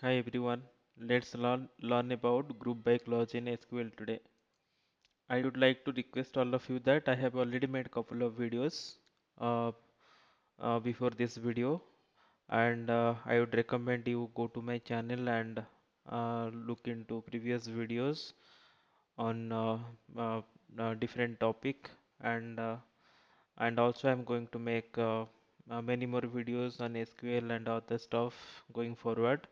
Hi everyone, let's learn about group by clause in SQL today. I would like to request all of you that I have already made a couple of videos uh, before this video, and I would recommend you go to my channel and look into previous videos on uh, different topic, and uh, and also I'm going to make many more videos on SQL and other stuff going forward.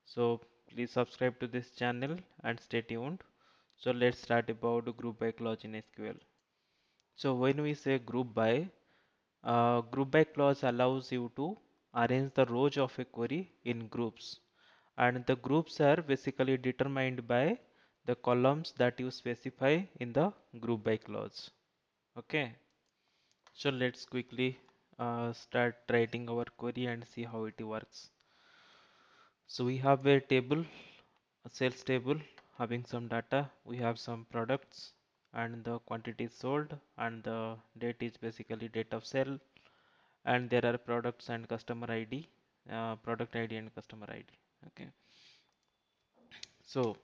So please subscribe to this channel and stay tuned. So let's start about group by clause in SQL. So when we say group by clause allows you to arrange the rows of a query in groups, and the groups are basically determined by the columns that you specify in the group by clause. Okay, so let's quickly start writing our query and see how it works. So we have a table, a sales table having some data. We have some products and the quantity sold, and the date is basically date of sale, and there are products and customer ID, product ID and customer ID. Okay, so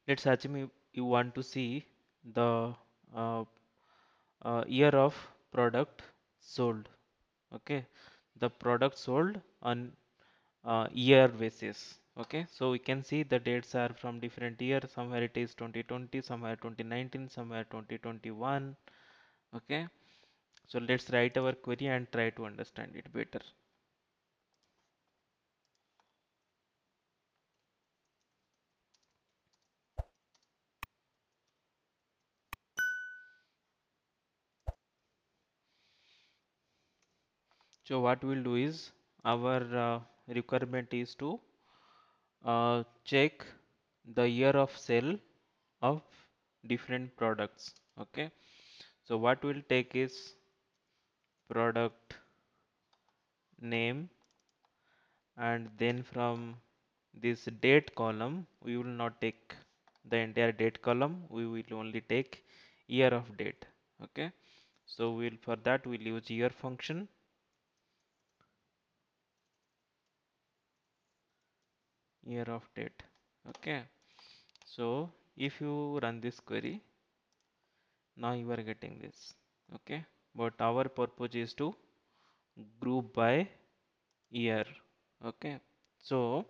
let's assume you want to see the uh, year of product sold. Okay, the product sold on year basis. Okay, so we can see the dates are from different years. Somewhere it is 2020, somewhere 2019, somewhere 2021. Okay, so let's write our query and try to understand it better. So what we'll do is our requirement is to check the year of sale of different products. Okay, so what we'll take is product name, and then from this date column we will not take the entire date column, we will only take year of date. Okay, so we'll for that we'll use year function, year of date. Okay, so if you run this query, now you are getting this. Okay, but our purpose is to group by year. Okay, so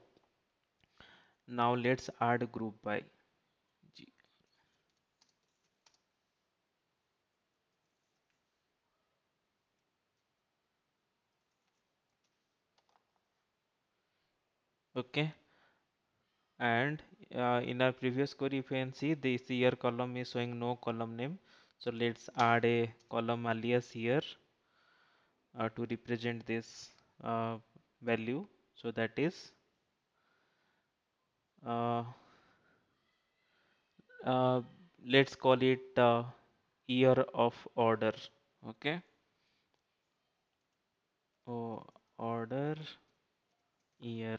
now let's add group by. Okay, and in our previous query if you can see this year column is showing no column name, so let's add a column alias here to represent this value, so that is uh, uh, let's call it year of order. Okay, order year.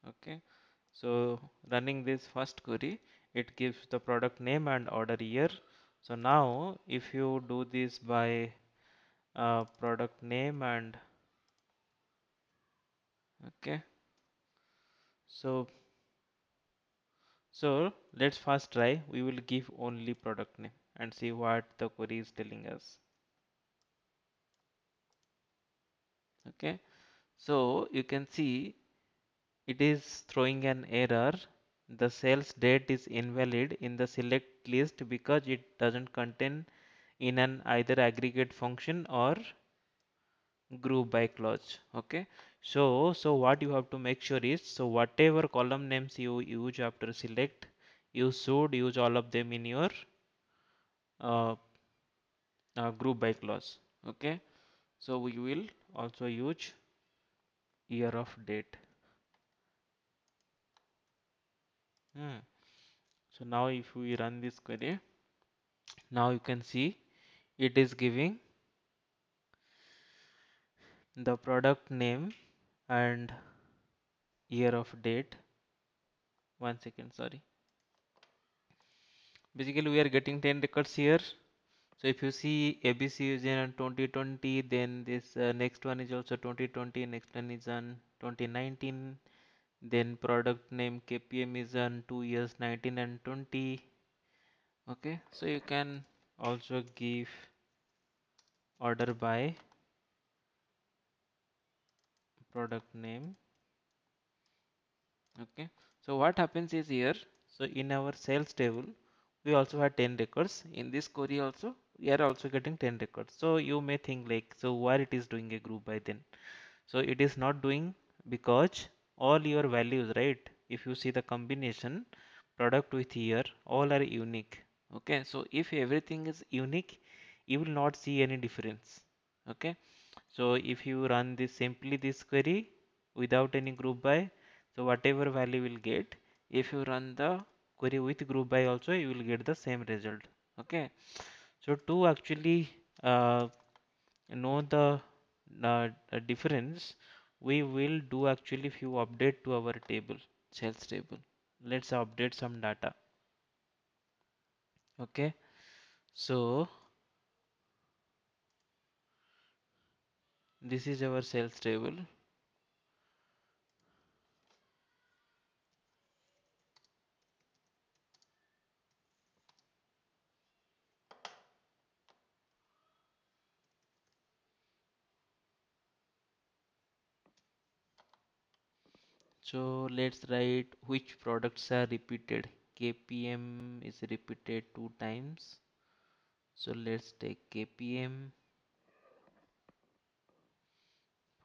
Okay, so running this first query, it gives the product name and order year. So now if you do this by product name and okay, so let's first try, we will give only product name and see what the query is telling us. Okay, so you can see it is throwing an error, the sales date is invalid in the select list because it doesn't contain in an either aggregate function or group by clause. Okay, so what you have to make sure is, so whatever column names you use after select, you should use all of them in your uh, group by clause. Okay, so we will also use year of date. So now if we run this query, now you can see it is giving the product name and year of date. 1 second, sorry. Basically we are getting 10 records here. So if you see ABC is in 2020, then this next one is also 2020, next one is on 2019, then product name KPM is on 2 years 19 and 20. Okay, so you can also give order by product name. Okay, so what happens is here, so in our sales table we also have 10 records. In this query also we are also getting 10 records. So you may think like, so why it is doing a group by then? So it is not doing because all your values, right? If you see the combination product with year, all are unique. Okay, so if everything is unique, you will not see any difference. Okay, so if you run this simply this query without any group by, so whatever value will get, if you run the query with group by also, you will get the same result. Okay, so to actually know the difference, we will do actually few update to our table, sales table. Let's update some data. Okay, so this is our sales table. So let's write which products are repeated. KPM is repeated 2 times. So let's take KPM.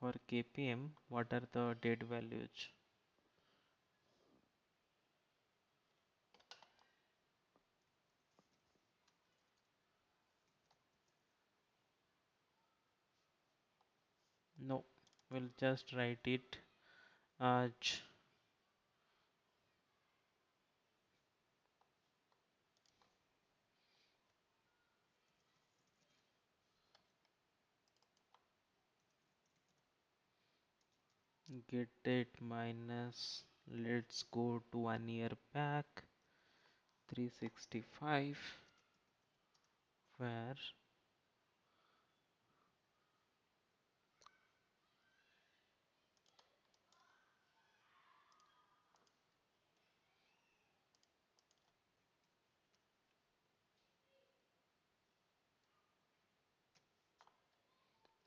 For KPM, what are the date values? No, we'll just write it as get date minus, let's go to 1 year back, 365, where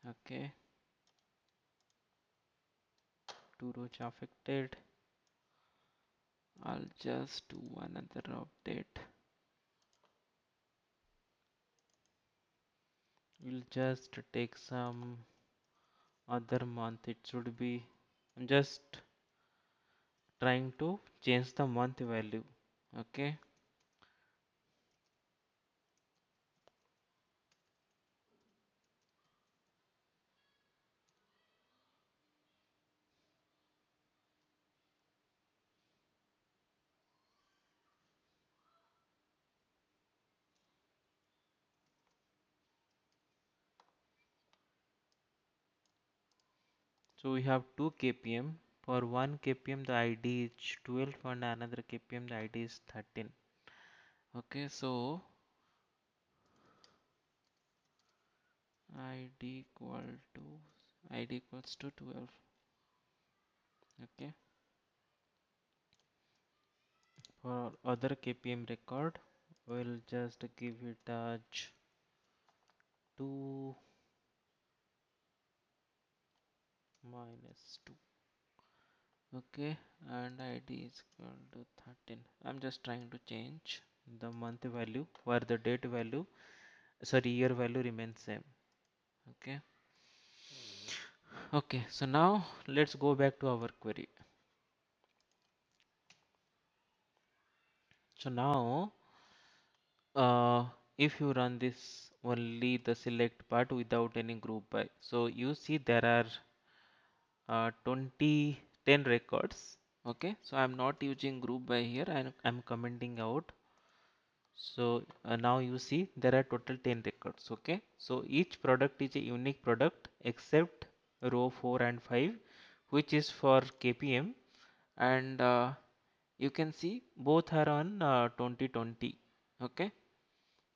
okay, 2 rows affected. I'll just do another update. We'll just take some other month. It should be, I'm just trying to change the month value. Okay, so we have 2 kpm. For 1 kpm the id is 12 and another kpm the id is 13. Okay, so id equal to id equals to 12. Okay, for other kpm record we'll just give it as 2 minus 2. Okay, and id is equal to 13. I'm just trying to change the month value where the date value, sorry, year value remains same. Okay, okay, so now let's go back to our query. So now if you run this only the select part without any group by, so you see there are 10 records. Okay, so I'm not using group by here, I'm commenting out. So now you see there are total 10 records. Okay, so each product is a unique product except row 4 and 5, which is for KPM, and you can see both are on 2020. Okay,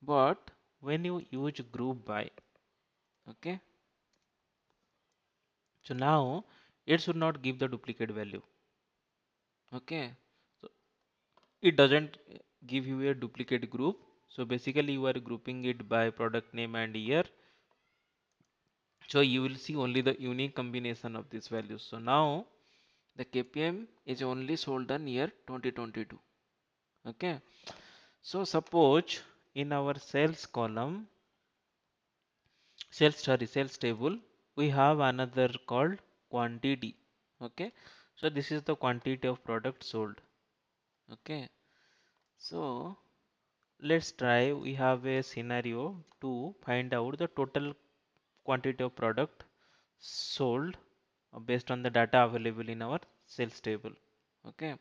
but when you use group by, okay, so now it should not give the duplicate value, okay, so it doesn't give you a duplicate group. So basically you are grouping it by product name and year, so you will see only the unique combination of these values. So now the KPM is only sold on year 2022, okay. So suppose in our sales column, sales table, we have another called quantity, okay. So this is the quantity of product sold, okay. So let's try, we have a scenario to find out the total quantity of product sold based on the data available in our sales table, okay.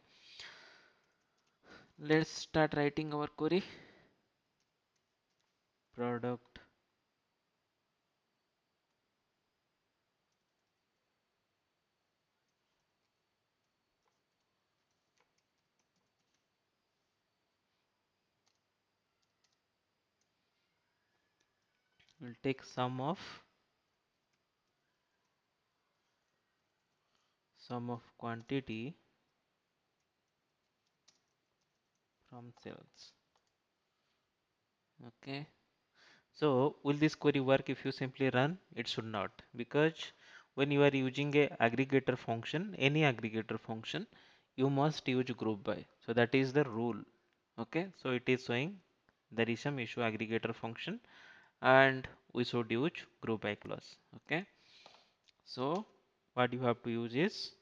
Let's start writing our query. Product will take sum of quantity from sales, okay. So will this query work if you simply run? It should not, because when you are using a aggregator function, any aggregator function, you must use group by. So that is the rule. Okay, so it is showing there is some issue aggregator function and we should use group by clause. Okay, so what you have to use is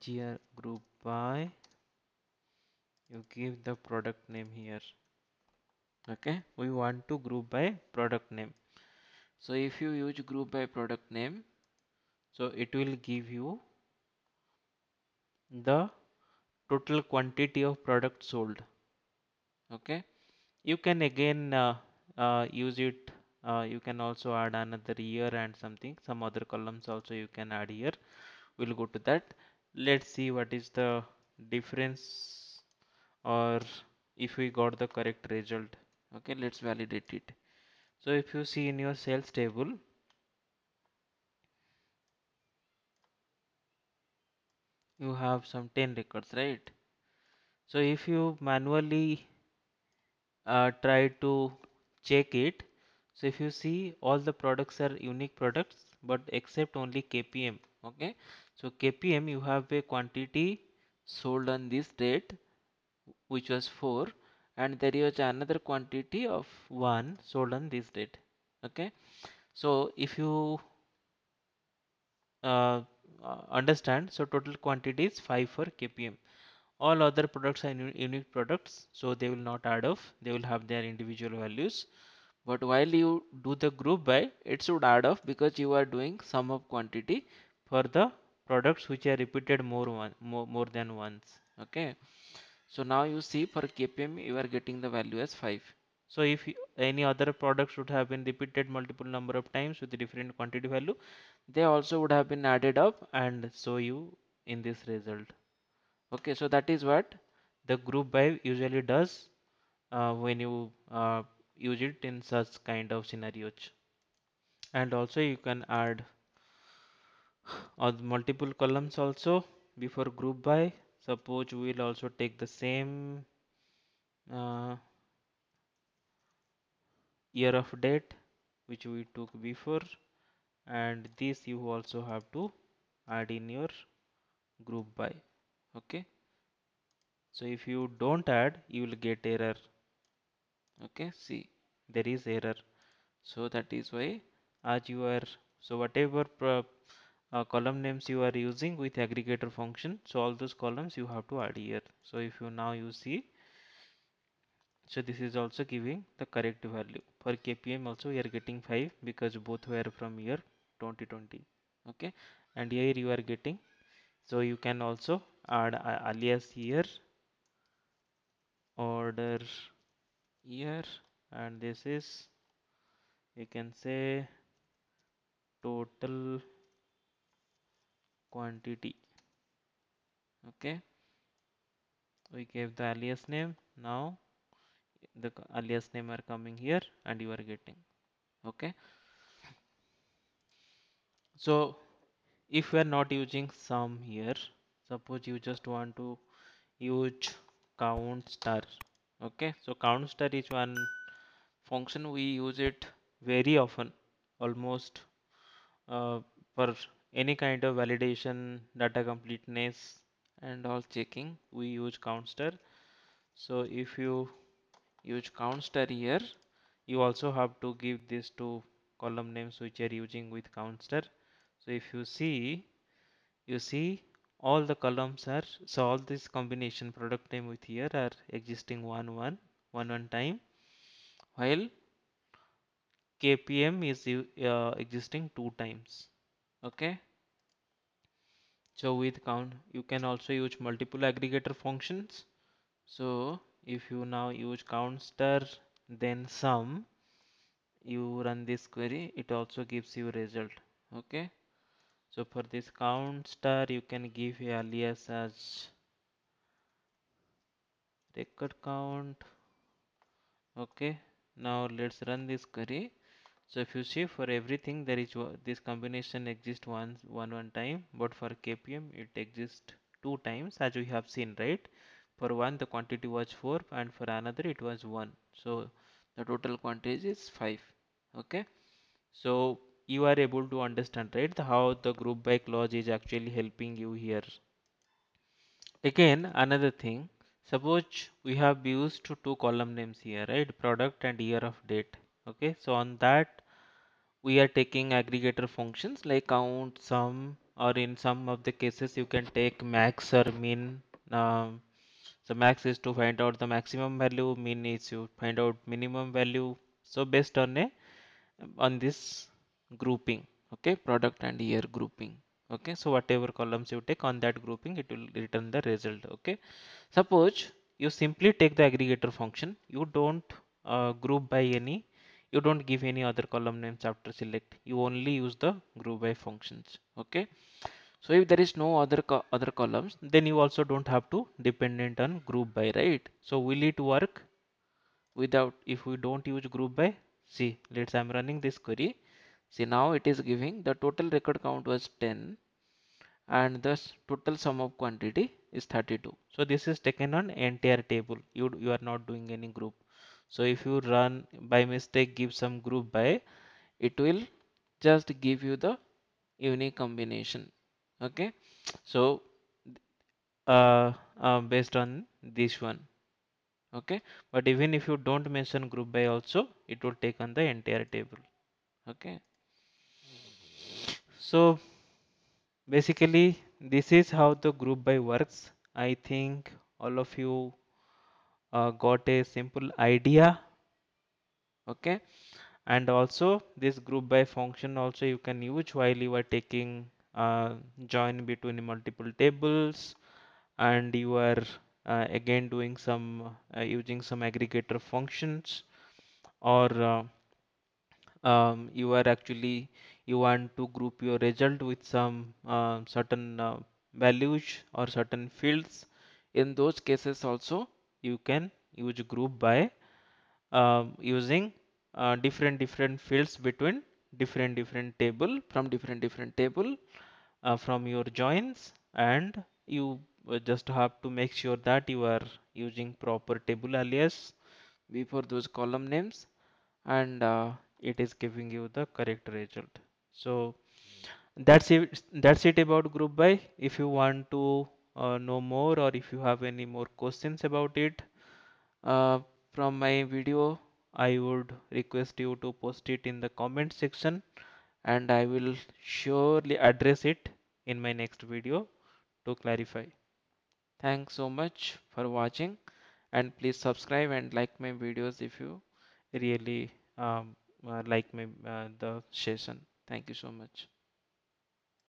gr group by, you give the product name here. Okay, we want to group by product name. So if you use group by product name, so it will give you the total quantity of product sold. Okay, you can again use it, you can also add another year and something, some other columns also you can add here. We'll go to that. Let's see what is the difference, or if we got the correct result. Okay, let's validate it. So if you see in your sales table, you have some 10 records, right? So if you manually try to check it, so if you see all the products are unique products but except only KPM, okay. So KPM you have a quantity sold on this date which was 4, and there is another quantity of 1 sold on this date, okay. So if you uh, understand, so total quantity is 5 for KPM. All other products are unique products, so they will not add up, they will have their individual values. But while you do the group by, it should add up because you are doing sum of quantity for the products which are repeated more than once. Okay. So now you see for KPM you are getting the value as 5. So if any other product should have been repeated multiple number of times with a different quantity value, they also would have been added up and show you in this result. Okay, so that is what the group by usually does when you use it in such kind of scenarios. And also you can add multiple columns also before group by. Suppose we will also take the same uh, year of date which we took before, and this you also have to add in your group by. Okay, so if you don't add you will get error. Okay, see, there is error. So that is why, as you are, so whatever column names you are using with aggregator function, so all those columns you have to add here. So if you now you see, so this is also giving the correct value. For KPM also we are getting 5 because both were from year 2020. Okay, and here you are getting, so you can also add alias here, order year, and this is, you can say, total quantity. Okay, We gave the alias name. Now the alias name are coming here and you are getting. Okay. So if we are not using sum here, suppose you just want to use count star. Okay, so count star is one function we use it very often, almost uh, for any kind of validation, data completeness, and all checking. We use count star. So if you use count star here, you also have to give these two column names which are using with count star. So if you see all the columns are, so all this combination product name with here are existing one time, while kpm is existing two times. Okay, so with count you can also use multiple aggregator functions. So if you now use count star then sum, you run this query, it also gives you result. Okay, so for this count star you can give a alias as record count. Okay, now let's run this query. So if you see, for everything there is this combination exists one time, but for kpm it exists two times, as we have seen, right? For one the quantity was 4 and for another it was 1, so the total quantity is 5. Okay, so you are able to understand, right, how the group by clause is actually helping you here. Again, another thing, suppose we have used two column names here, right? Product and year of date. Okay, so on that we are taking aggregator functions like count, sum, or in some of the cases you can take max or min. So max is to find out the maximum value, min is to find out minimum value. So based on this grouping, okay, product and year grouping. Okay, so whatever columns you take on that grouping, it will return the result. Okay, suppose you simply take the aggregator function, you don't group by any, you don't give any other column names after select, you only use the group by functions. Okay, so if there is no other columns, then you also don't have to dependent on group by, right? So will it work without, if we don't use group by? See, let's, I'm running this query. See, now it is giving the total record count was 10 and the total sum of quantity is 32. So this is taken on entire table, you are not doing any group. So if you run by mistake give some group by, it will just give you the unique combination. Okay, so based on this one. Okay, but even if you don't mention group by also, it will take on the entire table. Okay, so basically this is how the group by works. I think all of you got a simple idea. Okay, and also this group by function also you can use while you are taking join between multiple tables, and you are again doing some using some aggregator functions, or you are actually, you want to group your result with some certain values or certain fields. In those cases also you can use group by using different fields between different table, from different table, from your joins, and you just have to make sure that you are using proper table alias before those column names, and it is giving you the correct result. So that's it about group by. If you want to know more, or if you have any more questions about it uh, from my video, I would request you to post it in the comment section, and I will surely address it in my next video to clarify. Thanks so much for watching, and please subscribe and like my videos if you really like my the session. Thank you so much.